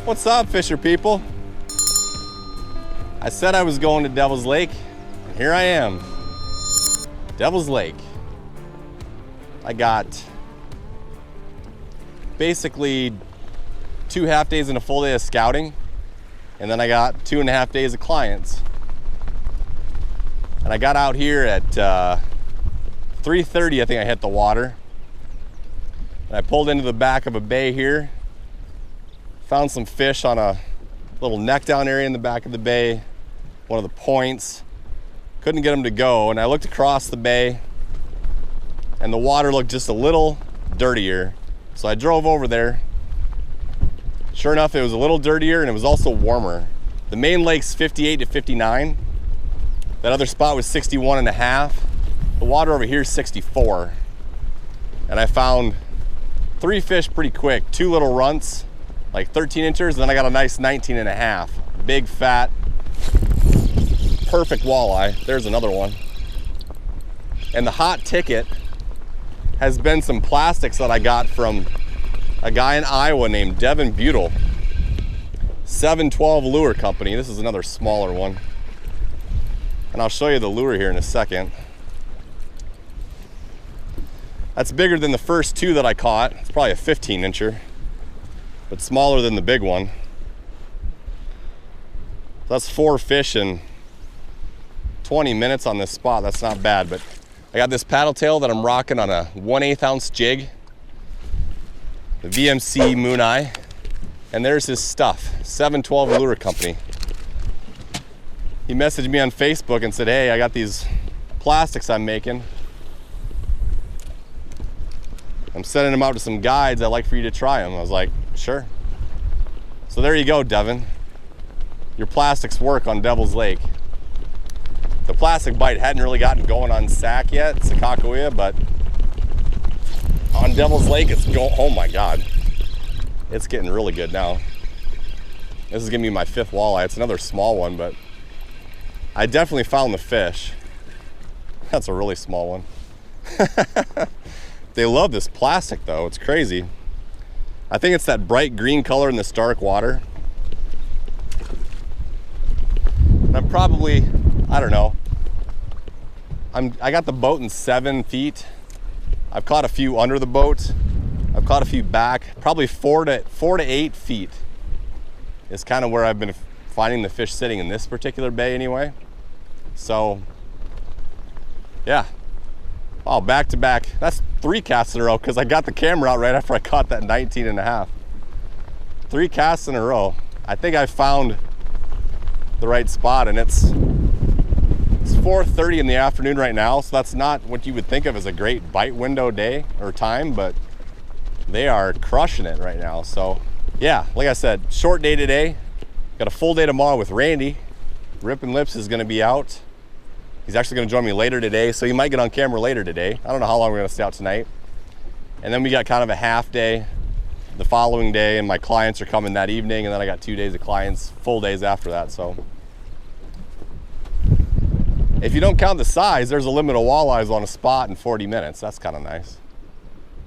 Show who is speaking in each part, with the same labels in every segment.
Speaker 1: What's up, fisher people? I said I was going to Devil's Lake, and here I am. Devil's Lake. I got basically 2 half days and a full day of scouting, and then I got 2.5 days of clients. And I got out here at 3:30, I think I hit the water. And I pulled into the back of a bay here. Found some fish on a little neck down area in the back of the bay, one of the points. Couldn't get them to go, and I looked across the bay and the water looked just a little dirtier. So I drove over there. Sure enough, it was a little dirtier and it was also warmer. The main lake's 58 to 59. That other spot was 61.5. The water over here is 64. And I found 3 fish pretty quick, 2 little runts, like 13 inchers, and then I got a nice 19.5. Big, fat, perfect walleye. There's another one. And the hot ticket has been some plastics that I got from a guy in Iowa named Devin Butel. 712 Lure Company. This is another smaller one. And I'll show you the lure here in a second. That's bigger than the first 2 that I caught. It's probably a 15 incher, but smaller than the big one. That's 4 fish in 20 minutes on this spot. That's not bad, but I got this paddle tail that I'm rocking on a 1/8 ounce jig, the VMC Moon Eye, and there's his stuff, 712 Lure Company. He messaged me on Facebook and said, hey, I got these plastics I'm making. I'm sending them out to some guides. I'd like for you to try them. I was like, sure. So there you go, Devin. Your plastics work on Devil's Lake. The plastic bite hadn't really gotten going on Sac yet, Sakakawea, but on Devil's Lake, it's going, oh my God. It's getting really good now. This is gonna be my 5th walleye. It's another small one, but I definitely found the fish. That's a really small one. They love this plastic though, it's crazy. I think it's that bright green color in this dark water. And I'm probably, I don't know, I got the boat in 7 feet. I've caught a few under the boat. I've caught a few back, probably 4 to 8 feet is kind of where I've been finding the fish sitting in this particular bay anyway. So yeah, oh, back to back. That's 3 casts in a row because I got the camera out right after I caught that 19.5. 3 casts in a row. I think I found the right spot, and it's 4:30 in the afternoon right now, so that's not what you would think of as a great bite window day or time, but they are crushing it right now. So yeah, like I said, short day today. Got a full day tomorrow with Randy. Rippin' Lips is gonna be out. He's actually gonna join me later today, so he might get on camera later today. I don't know how long we're gonna stay out tonight. And then we got kind of a half day the following day, and my clients are coming that evening, and then I got 2 days of clients, full days after that. So if you don't count the size, there's a limit of walleyes on a spot in 40 minutes. That's kind of nice.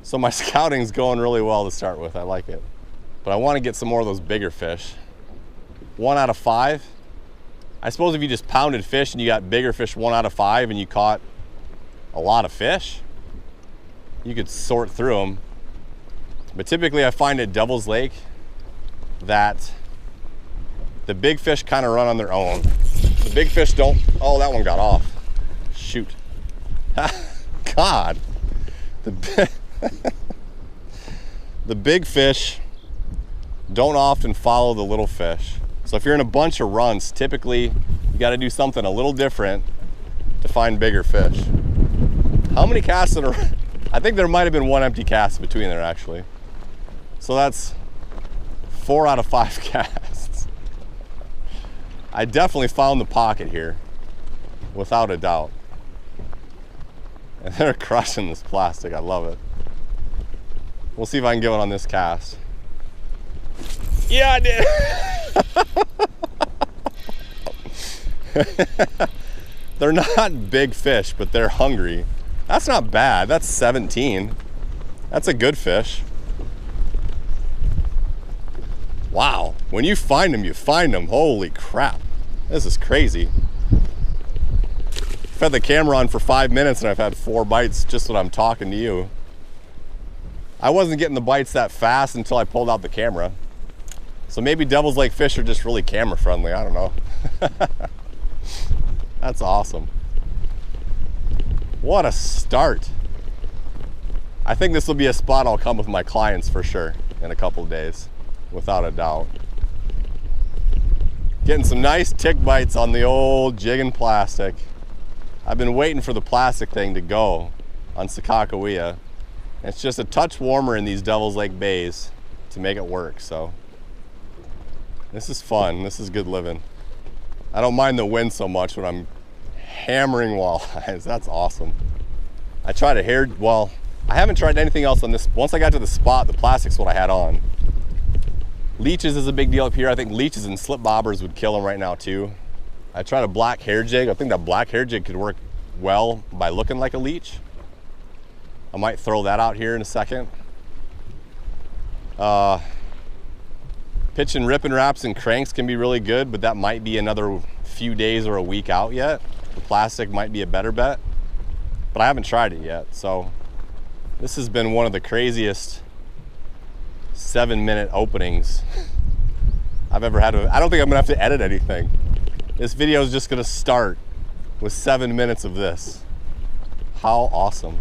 Speaker 1: So my scouting's going really well to start with. I like it. But I want to get some more of those bigger fish. 1 out of 5. I suppose if you just pounded fish and you got bigger fish 1 out of 5 and you caught a lot of fish, you could sort through them. But typically I find at Devil's Lake that the big fish kind of run on their own. The big fish don't, oh, that one got off. Shoot. God. The big fish don't often follow the little fish. So if you're in a bunch of runs, typically you got to do something a little different to find bigger fish. How many casts in a row? I think there might have been 1 empty cast between there actually. So that's 4 out of 5 casts. I definitely found the pocket here, without a doubt. And they're crushing this plastic. I love it. We'll see if I can get one on this cast. Yeah, I did. They're not big fish, but they're hungry. That's not bad. That's 17. That's a good fish. Wow, when you find them, you find them. Holy crap, this is crazy. I've had the camera on for 5 minutes and I've had 4 bites just when I'm talking to you. I wasn't getting the bites that fast until I pulled out the camera. So maybe Devil's Lake fish are just really camera friendly, I don't know. That's awesome. What a start. I think this will be a spot I'll come with my clients for sure in a couple of days, without a doubt. Getting some nice tick bites on the old jig and plastic. I've been waiting for the plastic thing to go on Sakakawea. It's just a touch warmer in these Devil's Lake bays to make it work, so this is fun. This is good living. I don't mind the wind so much when I'm hammering walleyes. That's awesome. I tried I haven't tried anything else on this. Once I got to the spot, the plastic's what I had on. Leeches is a big deal up here. I think leeches and slip bobbers would kill them right now too. I tried a black hair jig. I think that black hair jig could work well by looking like a leech. I might throw that out here in a second. Pitching ripping wraps and cranks can be really good, but that might be another few days or a week out yet. The plastic might be a better bet, but I haven't tried it yet. So this has been one of the craziest 7-minute openings I've ever had. I don't think I'm gonna have to edit anything. This video is just gonna start with 7 minutes of this. How awesome.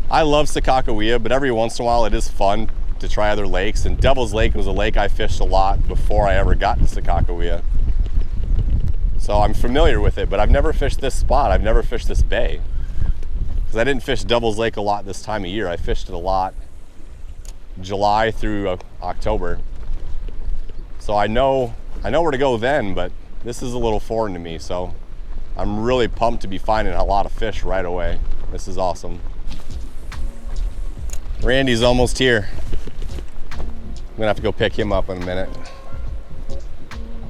Speaker 1: I love Sakakawea, but every once in a while it is fun to try other lakes, and Devil's Lake was a lake I fished a lot before I ever got to Sakakawea. So I'm familiar with it, but I've never fished this spot. I've never fished this bay. Because I didn't fish Devil's Lake a lot this time of year. I fished it a lot July through October. So I know where to go then, but this is a little foreign to me, so I'm really pumped to be finding a lot of fish right away. This is awesome. Randy's almost here. I'm gonna have to go pick him up in a minute.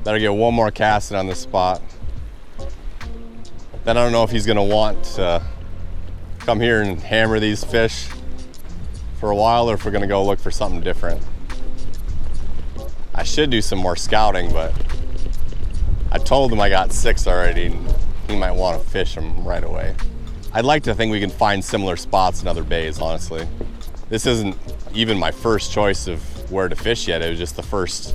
Speaker 1: Better get one more casting on this spot. Then I don't know if he's gonna want to come here and hammer these fish for a while, or if we're gonna go look for something different. I should do some more scouting, but I told him I got 6 already, and he might want to fish them right away. I'd like to think we can find similar spots in other bays, honestly. This isn't even my first choice of where to fish yet. It was just the first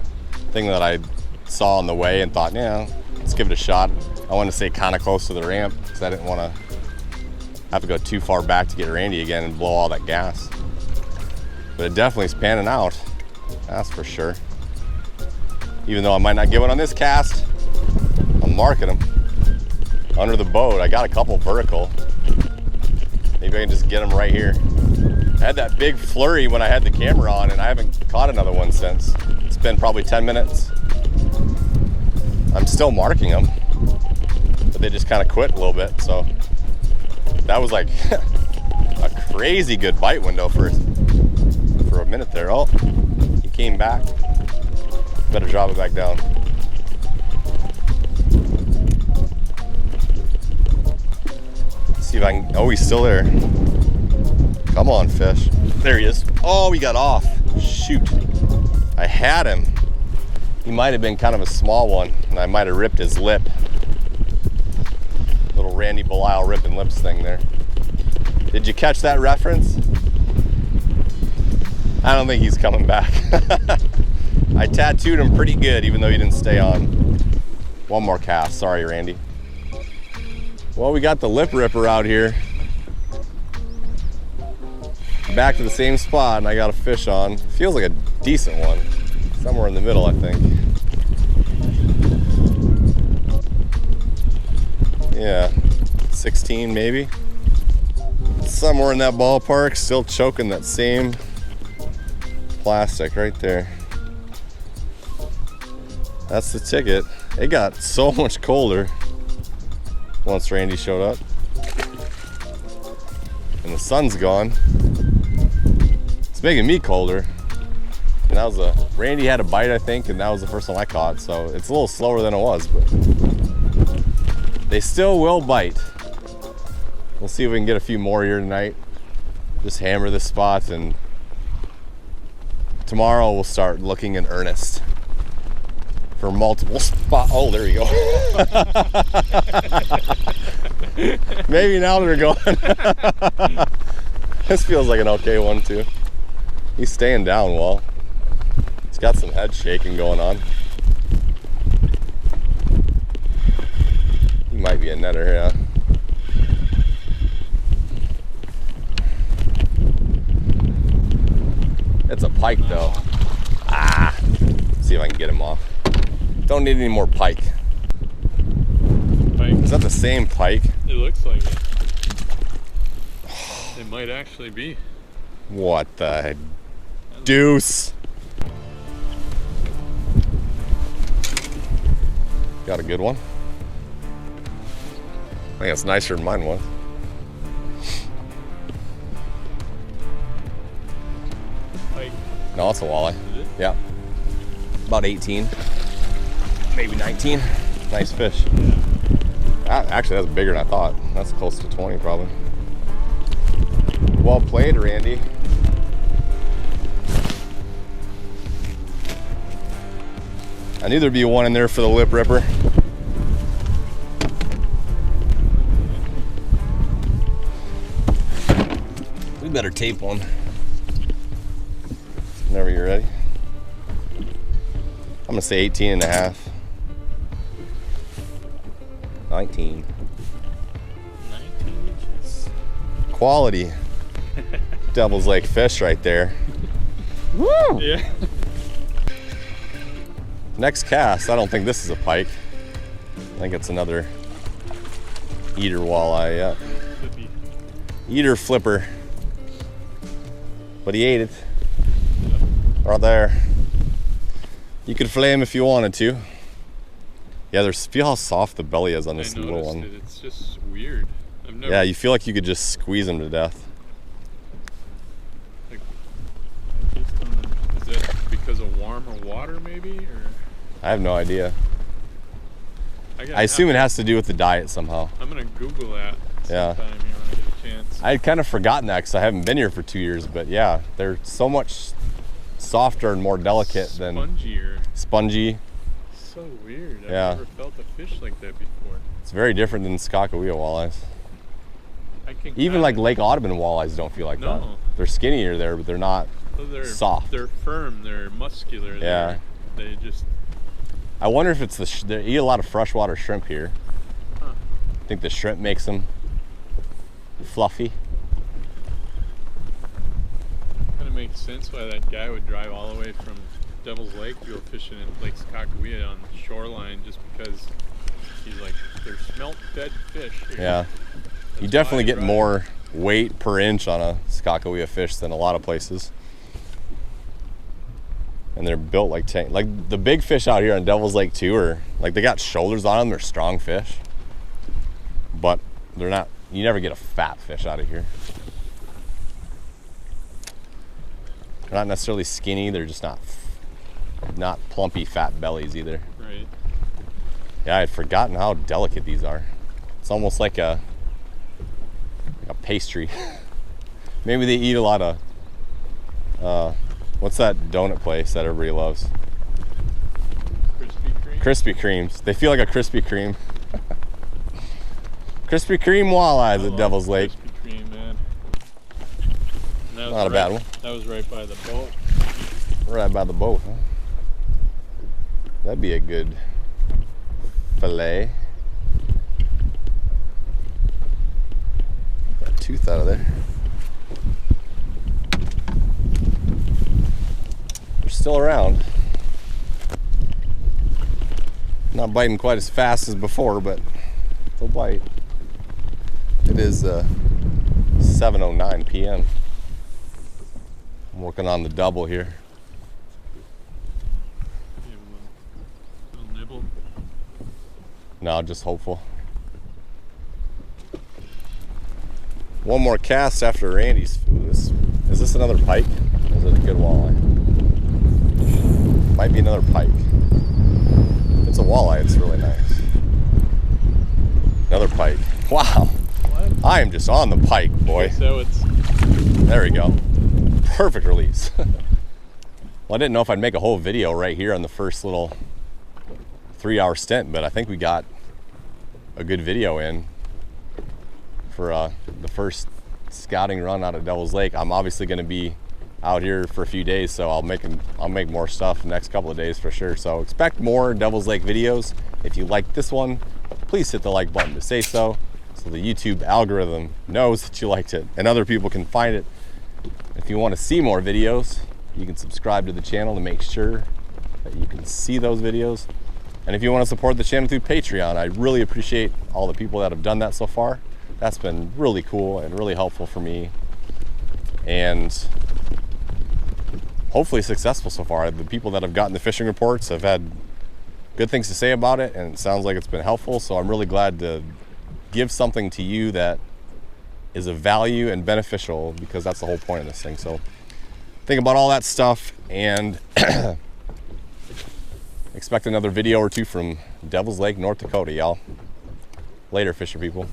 Speaker 1: thing that I saw on the way and thought, yeah, let's give it a shot. I wanted to stay kind of close to the ramp because I didn't want to have to go too far back to get Randy again and blow all that gas. But it definitely is panning out, that's for sure. Even though I might not get one on this cast, I'm marking them under the boat. I got a couple vertical. Maybe I can just get them right here. I had that big flurry when I had the camera on, and I haven't caught another one since. It's been probably 10 minutes. I'm still marking them, but they just kind of quit a little bit. So that was like a crazy good bite window for a minute there. Oh, he came back. Better drop it back down. Let's see if I can, oh, he's still there. Come on, fish. There he is. Oh, he got off. Shoot. I had him. He might have been kind of a small one, and I might have ripped his lip. Little Randy Bloemendaal ripping lips thing there. Did you catch that reference? I don't think he's coming back. I tattooed him pretty good, even though he didn't stay on. One more cast. Sorry, Randy. Well, we got the lip ripper out here. Back to the same spot, and I got a fish on. Feels like a decent one. Somewhere in the middle, I think. Yeah, 16 maybe. Somewhere in that ballpark, still choking that same plastic right there. That's the ticket. It got so much colder once Randy showed up. And the sun's gone. It's making me colder. And that was Randy had a bite, I think, and that was the first one I caught. So it's a little slower than it was, but they still will bite. We'll see if we can get a few more here tonight. Just hammer this spot and tomorrow we'll start looking in earnest for multiple spots. Oh, there you go. Maybe now they're going. This feels like an okay one too. He's staying down well. He's got some head shaking going on. He might be a netter, yeah. It's a pike though. Ah, see if I can get him off. Don't need any more pike. Is that the same pike?
Speaker 2: It looks like it. It might actually be.
Speaker 1: What the deuce? Got a good one. I think it's nicer than mine was.
Speaker 2: Pike.
Speaker 1: No, it's a walleye.
Speaker 2: Is it?
Speaker 1: Yeah. About 18, maybe 19. Nice fish. Actually, that's bigger than I thought. That's close to 20 probably. Well played, Randy. I knew there'd be one in there for the lip ripper. We better tape one. Whenever you're ready. I'm gonna say 18 and a half. 19.
Speaker 2: 19 inches.
Speaker 1: Quality. Devil's Lake fish right there. Woo!
Speaker 2: Yeah.
Speaker 1: Next cast, I don't think this is a pike. I think it's another eater walleye, yeah.
Speaker 2: Flippy.
Speaker 1: Eater flipper. But he ate it.
Speaker 2: Yep.
Speaker 1: Right there. You could fillet him if you wanted to. Yeah, feel how soft the belly is on this little one.
Speaker 2: It's just weird. I've never,
Speaker 1: Yeah, you feel like you could just squeeze him to death.
Speaker 2: like, I just don't know. Is that because of warmer water maybe? Or
Speaker 1: I have no idea. I assume it has to do with the diet somehow.
Speaker 2: I'm gonna Google that
Speaker 1: Yeah.
Speaker 2: sometime here when I get a chance.
Speaker 1: I had kind of forgotten that because I haven't been here for 2 years, but yeah, they're so much softer and more delicate than
Speaker 2: Spongier.
Speaker 1: spongy.
Speaker 2: So weird. I've
Speaker 1: Yeah.
Speaker 2: never felt a fish like that before.
Speaker 1: It's very different than Skakawea walleyes.
Speaker 2: I can
Speaker 1: Even like Lake Audubon walleyes don't feel like that.
Speaker 2: No.
Speaker 1: They're skinnier there, but they're not soft.
Speaker 2: They're firm. They're muscular.
Speaker 1: Yeah.
Speaker 2: They just.
Speaker 1: I wonder if it's they eat a lot of freshwater shrimp here.
Speaker 2: Huh.
Speaker 1: I think the shrimp makes them fluffy.
Speaker 2: Kind of makes sense why that guy would drive all the way from Devil's Lake to go fishing in Lake Skakawea on the shoreline just because he's like, there's smelt-fed fish here.
Speaker 1: Yeah. You definitely get more weight per inch on a Skakawea fish than a lot of places. And they're built like tank. Like the big fish out here on Devil's Lake too are like they got shoulders on them. They're strong fish, but they're not. You never get a fat fish out of here. They're not necessarily skinny. They're just not plumpy fat bellies either.
Speaker 2: Right.
Speaker 1: Yeah, I had forgotten how delicate these are. It's almost like a pastry. Maybe they eat a lot of. What's that donut place that everybody loves?
Speaker 2: Krispy Kreme?
Speaker 1: Krispy Kremes. They feel like a Krispy Kreme. Krispy Kreme walleyes at Devil's Lake.
Speaker 2: Krispy Kreme, man.
Speaker 1: Not a bad one.
Speaker 2: That was right by the boat.
Speaker 1: Right by the boat, huh? That'd be a good fillet. Got a tooth out of there. They're still around. Not biting quite as fast as before, but they'll bite. It is 7:09 p.m. I'm working on the double here.
Speaker 2: Yeah, a little nibble.
Speaker 1: No, just hopeful. One more cast after Randy's. Ooh, is this another pike? Or is it a good walleye? Might be another pike. If it's a walleye, it's really nice. Another pike. Wow.
Speaker 2: What?
Speaker 1: I am just on the pike, boy.
Speaker 2: So it's
Speaker 1: There we go. Perfect release. Well, I didn't know if I'd make a whole video right here on the first little 3-hour stint, but I think we got a good video in for the first scouting run out of Devil's Lake. I'm obviously going to be out here for a few days, so I'll make more stuff the next couple of days for sure. So expect more Devil's Lake videos. If you like this one, please hit the like button to say so the YouTube algorithm knows that you liked it and other people can find it. If you want to see more videos, you can subscribe to the channel to make sure that you can see those videos. And if you want to support the channel through Patreon, I really appreciate all the people that have done that so far. That's been really cool and really helpful for me, and hopefully successful so far. The people that have gotten the fishing reports have had good things to say about it, and it sounds like it's been helpful. So I'm really glad to give something to you that is of value and beneficial, because that's the whole point of this thing. So think about all that stuff, and expect another video or two from Devil's Lake, North Dakota, y'all. Later, fisher people.